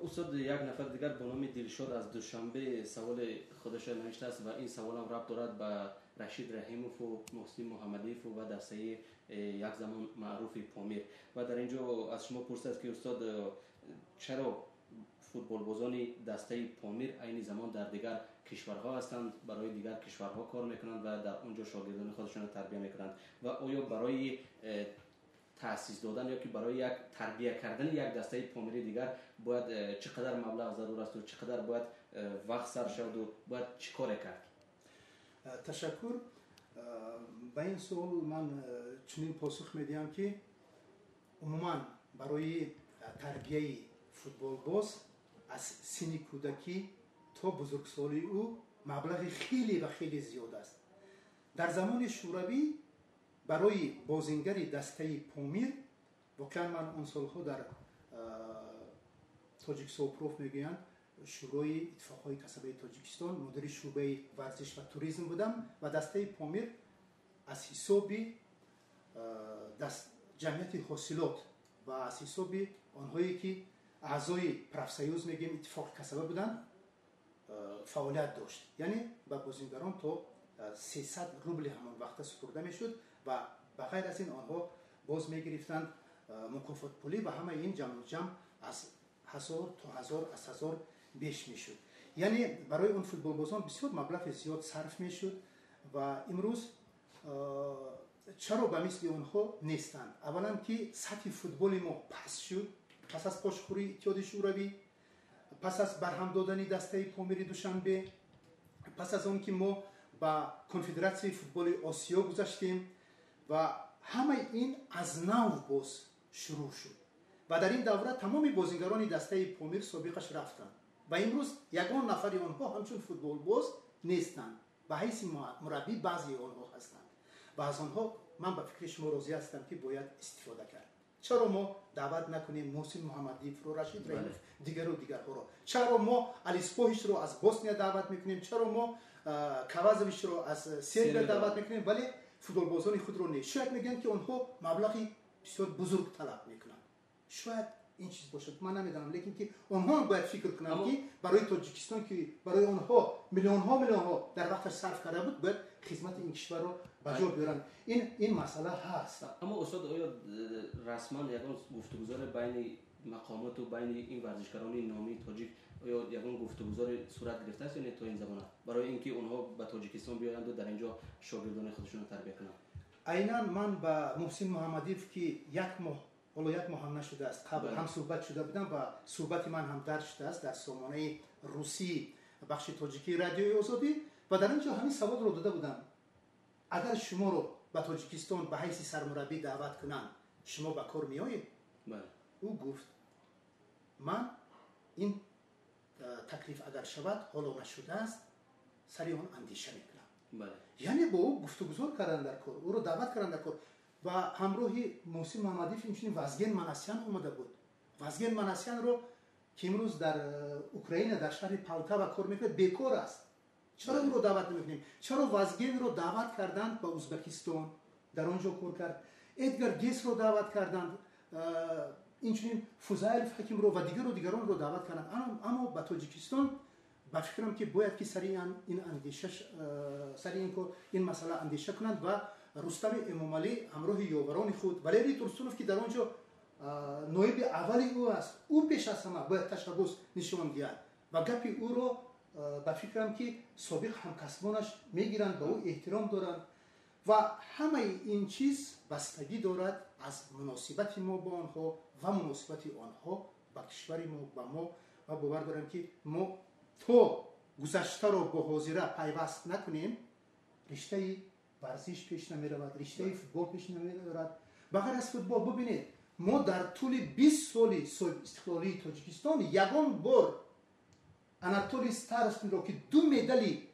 استاد یک نفر دیگر به نام دلشاد از دوشنبه سوال خودش نوشته است و این سوال هم ربط دارد به رشید رحیموف و محسن محمدیف و دسته یک زمان معروف پامیر و در اینجا از شما پرسید که استاد چرا فوتبال بازان دسته پامیر این زمان در دیگر کشورها هستند، برای دیگر کشورها کار میکنند و در اونجا شاگردان خودشون تربیت میکنند و آیا برای تأسیس دادن یا که برای یک تربیت کردن یک دسته پامیری دیگر باید چقدر مبلغ ضرور است و چقدر باید وقت صرف شود و باید چیکار کرد؟ تشکر. به این سوال من چنین پاسخ میدم که عموما برای تربیت فوتبال باز از سن کودکی تا بزرگسالی او مبلغ خیلی و خیلی زیاد است. در زمان شوروی برای بازیگری دسته پامیر واقعا من اون سالها در تاجیکستان پروف میگویند شورای اتفاقهای کسبی تاجیکستان مدیر شعبه ورزش و توریسم بودم و دسته پامیر از حساب جمعیت حاصلات و از حساب آنهایی که اعضای پرافسیوز میگیم اتفاق کسبه بودن فعالیت داشت. یعنی با بازیگران تا 300 روبل همان وقت سپرده میشد و بغیر از این آنها باز میگرفتند مکافات پولی و همه این جمع از 1000 تا 1000 از 1000 بیش میشد. یعنی برای اون فوتبال بازان بسیار مبلغ زیاد صرف میشد و امروز چرا به مثل اونها نیستند؟ اولا که سطح فوتبال ما پس شد، پس از پاشخوری اتحاد شوروی، پس از برهم دادن دسته پامیری دوشنبه، پس از اون که ما با کنفدراسیون فوتبال آسیا گذاشتیم و همه این از نو باز شروع شد و در این دوره تمام بازیگران دسته پامیر سابقش رفتند و امروز یگان نفری آنها همچون فوتبال باز نیستند. به حیث مربی بعضی آنها هستند و از آنها من به فکر شما راضی هستم که باید استفاده کرد. چرا ما دعوت نکنیم محسن محمدی رو، رشید رحیموف دیگرها رو؟ چرا ما الیسپوهش رو از بوسنیا دعوت میکنیم؟ چرا ما کوازویچ رو از سربیا دعوت میکنیم ولی فوتبال بازان خود رو نیست؟ شاید میگن که اونها مبلغی بسیار بزرگ طلب میکنن. شاید این چیز باشد، من نمیدونم، لیکن که اونها باید فکر کنن که برای تاجیکستان که برای اونها میلیون ها در وقتش صرف کرده بود باید خدمت این کشور رو بجا بیارن. این مسئله هست. اما استاد آیا رسما یگان گفتگوزار بین مقامات و بین این ورزشکاران نامی تاجیک آیا یگان گفتگوزار صورت گرفته است یا نه تا این زمان برای اینکه اونها به تاجیکستان بیایند و در اینجا شاگردان خودشون رو تربیت کنند؟ عیناً من با محسن محمدیف که یک ماه هم نشده است قبل هم صحبت شده بودم و صحبت من هم درج شده است در سامانه روسی بخش تاجیکی رادیوی آزادی و در اینجا همین سوال رو داده بودم: اگر شما رو به تاجیکستان به حیث سرمربی دعوت کنن شما به کار میایید؟ او گفت من این تکلیف اگر شود حالا نشده است سری اون اندیشه میکنم. یعنی با او گفتگو کردن در کار، او رو دعوت کردن در کار و همراهی محسن محمدیف اینچنین وازگن مناسیان اومده بود. وازگن مناسیان رو که امروز در اوکراین در شهر پالتاوا کار میکنه بیکار است. چرا اون رو دعوت نمیکنیم؟ چرا وازگن رو دعوت کردند به ازبکستان در اونجا کار کرد؟ ادگار گیس رو دعوت کردند، اینچنین فوزایل حکیم رو و دیگران رو دعوت کردند. اما به تاجیکستان با فکرم که باید که سریع این اندیشه این مسئله اندیشه کنند و رستم امامعلی همراه یاوران خود ولیری ترسونوف که در آنجا نایب اولی او است، او پیش از همه باید تشبث نشان دهد و گپی او رو با فکرم که سابق همکسبانش میگیرند، به او احترام دارند و همه این چیز بستگی دارد از مناسبت ما با آنها و مناسبت آنها با کشور ما با ما و باور دارم که ما تو گذشته رو با حاضره پیوست نکنیم رشته ورزش پیش نمی رود، رشته فوتبال پیش نمی رود. بغیر از فوتبال ببینید ما در طول 20 سال استقلالی تاجیکستان یگان بار اناتولی ستارسکین رو که 2 مدالی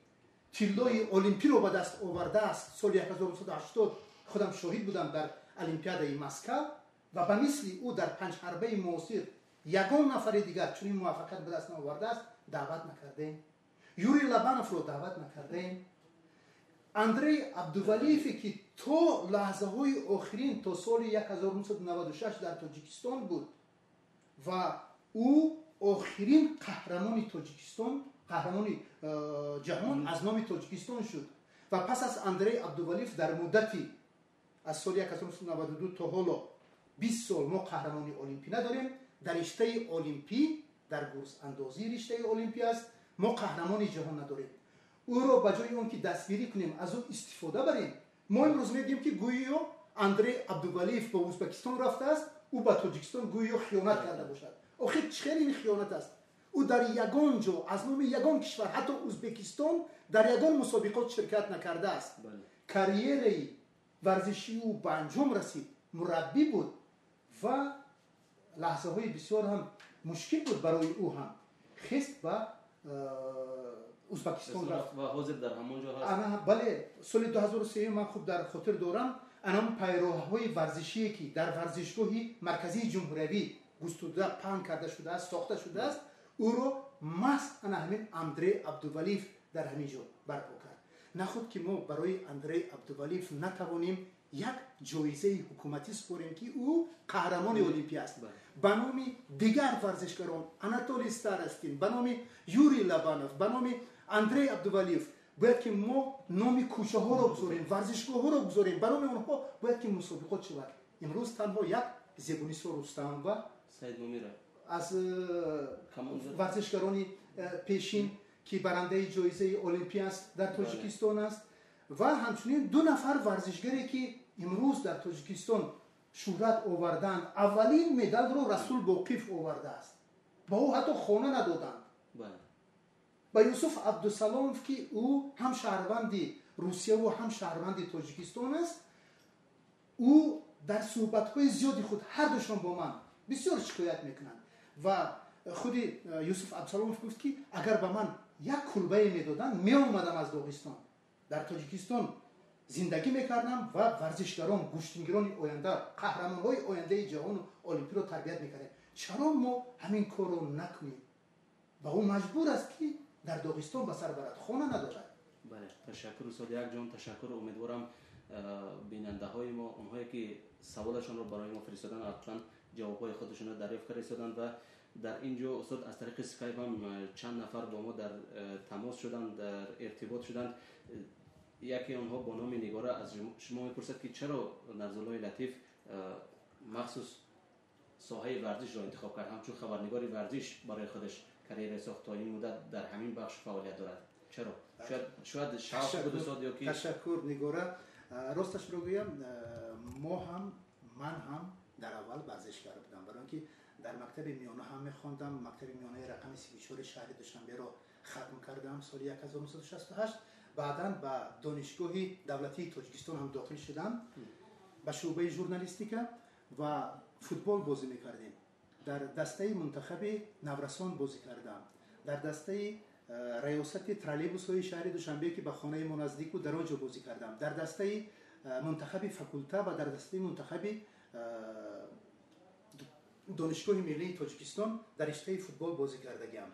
طلای المپی رو به دست آورده است سال 1980 خودم شاهد بودم در المپیادای مسکو و به مثل او در 5 حربه معاصر یگان نفر دیگر چون این موفقیت به دست آورده است دعوت نکردیم. یوری لبانوف رو دعوت نکردیم. اندری عبدولیفی که تو لحظه های آخرین تا سال 1996 در تاجیکستان بود و او آخرین قهرمان تاجیکستان، قهرمان جهان از نام تاجیکستان شد و پس از اندری عبدالولیف در مدتی از سال 1992 تا حالا 20 سال ما قهرمانی المپی نداریم. در رشته المپی، در گرز اندازی رشته المپی است، ما قهرمانی جهان نداریم. او رو به جای اون که دستگیری کنیم از او استفاده بریم، ما امروز میگیم که گویا اندری عبدالولیف به ازبکستان رفته است، او به تاجیکستان گویا خیانت کرده باشد. آخه چه این خیانت است؟ او در یگان جا از نام یگان کشور، حتی ازبکستان، در یگان مسابقات شرکت نکرده است. کریر ورزشی او به انجام رسید، مربی بود و لحظه های بسیار هم مشکل بود برای او هم، خست به ازبکستان رفت و حاضر در همون جا هست. انا بله، سال 2003 من خوب در خاطر دارم، انا پیروهای ورزشی که در ورزشگاهی مرکزی جمهوری گسترده پهن کرده شده است، ساخته شده است، او رو محض انا همین اندری عبدالولیف در همین جا برپا کرد. نخود که ما برای اندری عبدالولیف نتوانیم یک جایزه حکومتی سپاریم که او قهرمان المپی است. به نام دیگر ورزشکاران، اناتولی ستارستین، به نام یوری لبانوف، به نام اندری عبدالولیف باید که ما نام کوچه ها رو بگذاریم، ورزشگاه ها رو بگذاریم، به نام اونها باید که مسابقات شود. امروز تنها یک زیبونیسا رستم و سید مومیر از ورزشکاران پیشین که برنده جایزه المپی است در تاجیکستان است و همچنین 2 نفر ورزشگری که امروز در تاجیکستان شهرت آوردند. اولین مدال رو رسول باقیف آورده است، با او حتی خانه ندادند. با یوسف عبدالسلاموف که او هم شهروندی روسیه و هم شهروندی تاجیکستان است، او در صحبت‌های زیادی خود هر دوشان با من بسیار شکایت میکنند و خود یوسف عبدالسلاموف گفت که اگر به من یک کلبه میدادن می آمدم از داغستان در تاجیکستان زندگی میکردم و ورزشکاران، گشتنگیران آینده، قهرمان‌های آینده جهان و المپی رو تربیت میکنیم. چرا ما همین کار رو نکنیم؟ و او مجبور است که در داغستان به سر برد، خانه ندارد. بله، تشکر استاد یک جان، تشکر. امیدوارم بیننده های ما، اونهایی که سوالشون رو برای ما فرستادن، اصلا جوابهای خودشون رو دریافت کردن و در اینجا استاد از طریق اسکایپ هم چند نفر با ما در تماس شدن، در ارتباط شدن. یکی اونها با نام نگاره از شما میپرسد که چرا نرزالای لطیف مخصوص ساحه ورزش را انتخاب کرد، همچون خبرنگار ورزش برای خودش کریر ساخت تا این مدت در همین بخش فعالیت دارد. چرا؟ شاید شوق بود استاد یا که تشکر نگاره. راستش رو بگویم، من هم در اول ورزشکار بودم، برای اینکه در مکتب میانه هم میخواندم. مکتب میانه رقم 34 شهر دوشنبه رو ختم کردم سال 1968. بعداً به دانشگاه دولتی تاجیکستان هم داخل شدم به شعبه ژورنالیستیک و فوتبال بازی میکردیم. در دسته منتخب نورسان بازی کردم، در دسته ریاست ترالیبوس های شهر دوشنبه که به خانه ما نزدیک بود در آنجا بازی کردم، در دسته منتخب فاکولته و در دسته منتخب دانشگاه ملی تاجیکستان در رشته فوتبال بازی کردم.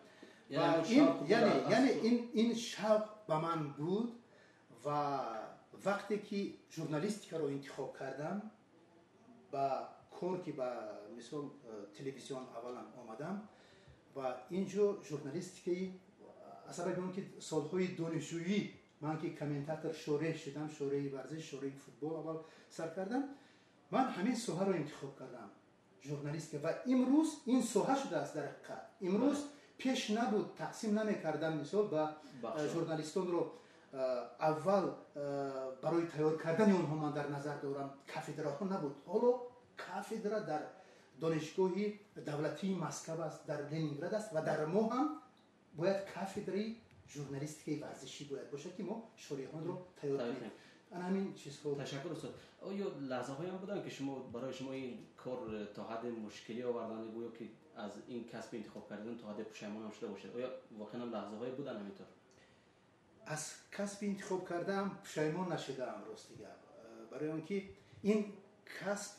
این شوق به من بود و وقتی که ژورنالیستیک رو انتخاب کردم با کار که با مثلا تلویزیون اولا آمدم و اینجا ژورنالیستیک از سبب اون که سالهای دانشجویی من که کامنتاتور شورای شدم، شورای ورزش، شورای فوتبال اول سر کردم، من همین ساحه رو انتخاب کردم، ژورنالیستیک. و امروز این ساحه شده است در حقیقت. امروز پیش نبود، تقسیم نمی‌کردن مثلا با ژورنالیستان رو اول برای تیار کردن اونها من در نظر دارم کافدرا ها نبود. حالا کافدرا در دانشگاه دولتی مسکو است، در لنینگراد است و در ما هم باید کافدری ژورنالیستیک ورزشی باید باشه که ما شریحان رو تیار کنیم. انا همین چیزها. تشکر استاد. آیا لحظه هایی هم بودن که شما برای شما این کار تا حد مشکلی آوردن، گویا که از این کسب انتخاب کردن تا حد پشیمان هم شده باشید؟ آیا واقعا لحظه هایی بودن همینطور؟ از کسب انتخاب کردم پشیمان نشدم راستی گپ، برای اینکه این کسب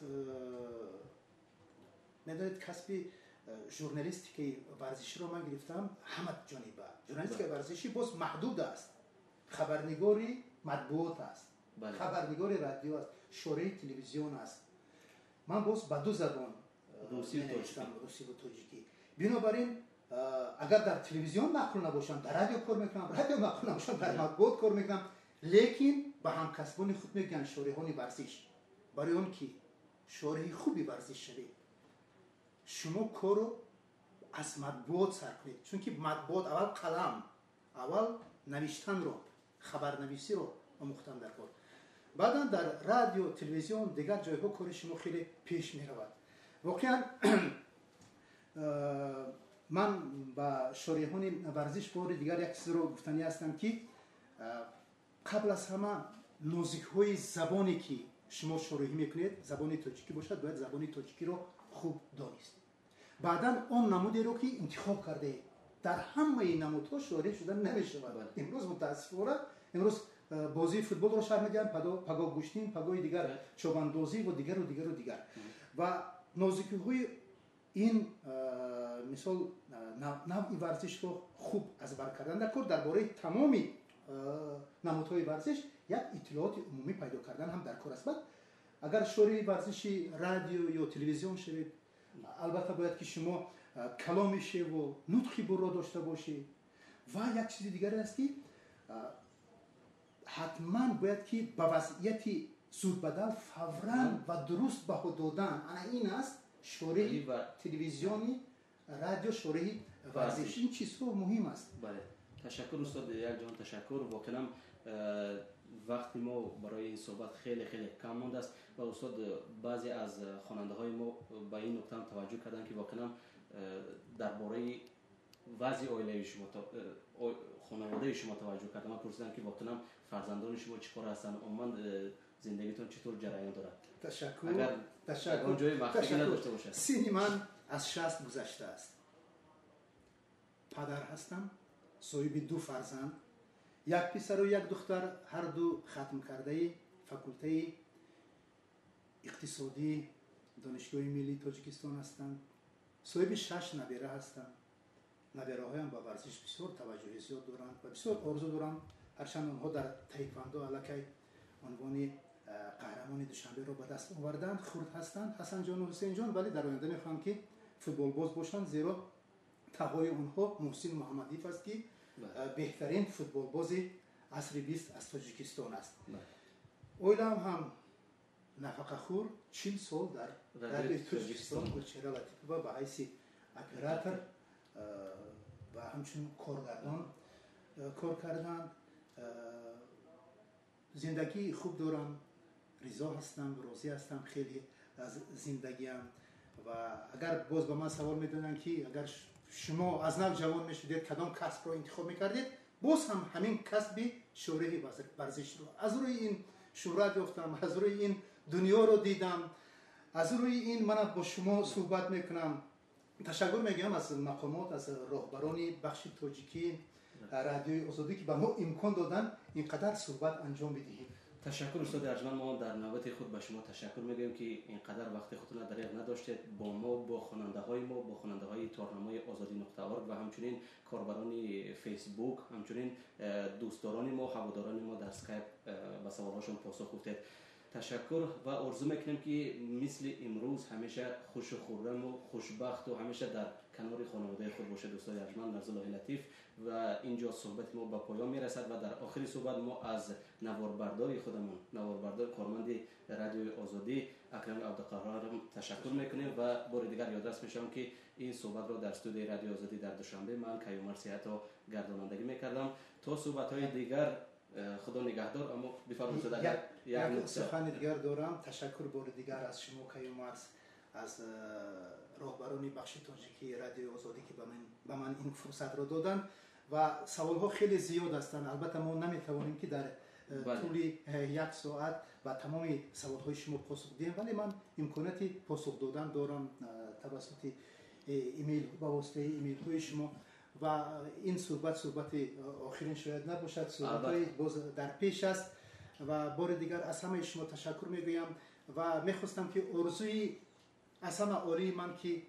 ندارد، کسب ژورنالیستیک ورزشی رو من گرفتم همه جانبه. ژورنالیستیک ورزشی باز محدود است، خبرنگاری مطبوعات است، خبرنگاری رادیو است، شورای تلویزیون است. من باز با 2 زبان روسی و تاجیکی. بنابراین اگر در تلویزیون مقرون نباشم در رادیو کار میکنم، رادیو مقرون نباشم در مطبوعات کار میکنم، لیکن به همکسبان خود میگن شارحان ورزش. برای اون که شارح خوبی ورزش شوید شما کارو از مطبوعات سر کنید، چون که مطبوعات اول قلم، اول نوشتن رو، خبرنویسی رو آموختن در کار، بعدا در رادیو تلویزیون دیگر جایها کار شما خیلی پیش می رود. واقعا من با شارحان ورزش بار دیگر یک چیز رو گفتنی هستم که قبل از همه نازک های زبانی که شما شارحی میکنید، زبان تاجیکی باشد، باید زبان تاجیکی رو خوب دانست. بعدا اون نمودی رو که انتخاب کرده در همه نمودها شارح شدن نمیشود. امروز متاسفانه امروز بازی فوتبال رو شرح میدن، پگاه گوشتین، پگاه دیگر چوباندازی و دیگر و دیگر و دیگر. و نازکی های این مثال نوع ورزش رو خوب از بر کردن در کار، درباره تمامی نمودهای ورزش یک اطلاعات عمومی پیدا کردن هم در کار است. اگر شارح ورزشی رادیو یا تلویزیون شوید، البته باید که شما کلامی شوید و نطقی برا داشته باشید. و یک چیز دیگر است که حتما باید که به وضعیت زود بدل فوراً و درست بها دادن، این است شارح تلویزیونی، رادیو، شارح ورزش. این چیزها مهم است. بله، تشکر استاد یک جان، تشکر. واقعا وقتی ما برای این صحبت خیلی خیلی کم مونده است و استاد بعضی از خواننده های ما به این نکته توجه کردن که واقعا درباره وضع عائله شما خانواده شما توجه کردن. من پرسیدم که واقعا فرزندان شما چیکار هستن، عموما زندگیتون چطور جریان داره؟ تشکر. اون جای مخفی نداشته باشه. سینی من از 60 گذشته است. پدر هستم، صاحب 2 فرزند، یک پسر و یک دختر، هر دو ختم کرده فاکولته اقتصادی دانشگاه ملی تاجیکستان هستند. صاحب 6 نبیره هستم. نبیره هایم با ورزش بسیار توجه زیاد دارند و بسیار آرزو دارم هرچند آنها در تایکواندو الکی عنوان قهرمان دوشنبه رو به دست آوردند، خرد هستند، حسن جان و حسین جان، ولی در آینده میخوام که فوتبال باز باشند، زیرا تقوی اونها محسن محمدیف است که بهترین فوتبال باز عصر 20 از تاجیکستان است. اویلم هم نفقه خور 40 سال در رادیو تاجیکستان گلچهره لطیفه و به حیث اپراتور و همچنین کارگردان کار کردند. زندگی خوب دارم، رضا هستم، راضی هستم خیلی از زندگیم. و اگر باز به من سوال میدونن که اگر شما از نو جوان میشدید کدام کسب رو انتخاب میکردید، باز هم همین کسب شارح ورزش رو. از روی این شهرت یافتم، از روی این دنیا رو دیدم، از روی این من با شما صحبت میکنم. تشکر میگم از مقامات، از راهبران بخش تاجیکی رادیوی آزادی که به ما امکان دادن اینقدر صحبت انجام بدهیم. تشکر استاد ارجمند. ما در نوبت خود به شما تشکر میگیم که اینقدر وقت خودتون را دریغ نداشتید با ما، با خواننده های ما، با خواننده های تارنمای آزادی.org و همچنین کاربران فیسبوک، همچنین دوستداران ما، هواداران ما در اسکایپ به سوالهاشون پاسخ گفتید. تشکر و آرزو میکنیم که مثل امروز همیشه خوش و خرم و خوشبخت و همیشه در کنار خانواده خود باشه دوستای ارجمند مرزالله لطیف. و اینجا صحبت ما به پایان میرسد و در آخر صحبت ما از نواربردار خودمون، نواربردار کارمند رادیو آزادی اکرم عبدالقهار تشکر میکنیم و بار دیگر یادداشت میشم که این صحبت را در استودیو رادیو آزادی در دوشنبه من کیومرث صحت گردانندگی میکردم. تا صحبت های دیگر خدا نگهدار. اما بفرمایید در یک سخن دیگر دارم. تشکر بار دیگر از شما کیومرث، از راهبران بخش تاجیکی رادیو آزادی که به من این فرصت را دادن. و سوال ها خیلی زیاد هستند، البته ما نمیتوانیم که در طول 1 ساعت و تمام سوال های شما پاسخ دهیم، ولی من امکاناتی پاسخ دادن دارم توسط ایمیل، با واسطه ایمیل های شما. و این صحبت آخرین شاید نباشد، صحبت های باز در پیش است. و بار دیگر از همه شما تشکر میگویم و میخواستم که آرزوی از همه عالی من که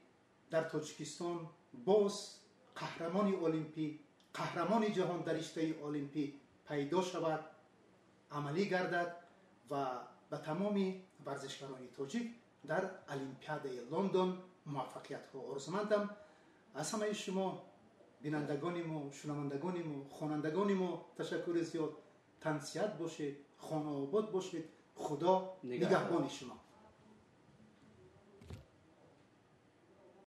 در تاجیکستان باز قهرمان المپیک، قهرمان جهان در رشته المپیک پیدا شود، عملی گردد و به تمامی ورزشکاران تاجیک در المپیاد لندن موفقیت ها آرزومندم. از همه شما بینندگانیم و شنوندگانیم و خوانندگانیم و تشکر زیاد. تن صحت باشید، خانه آباد باشید. خدا نگهبان شما.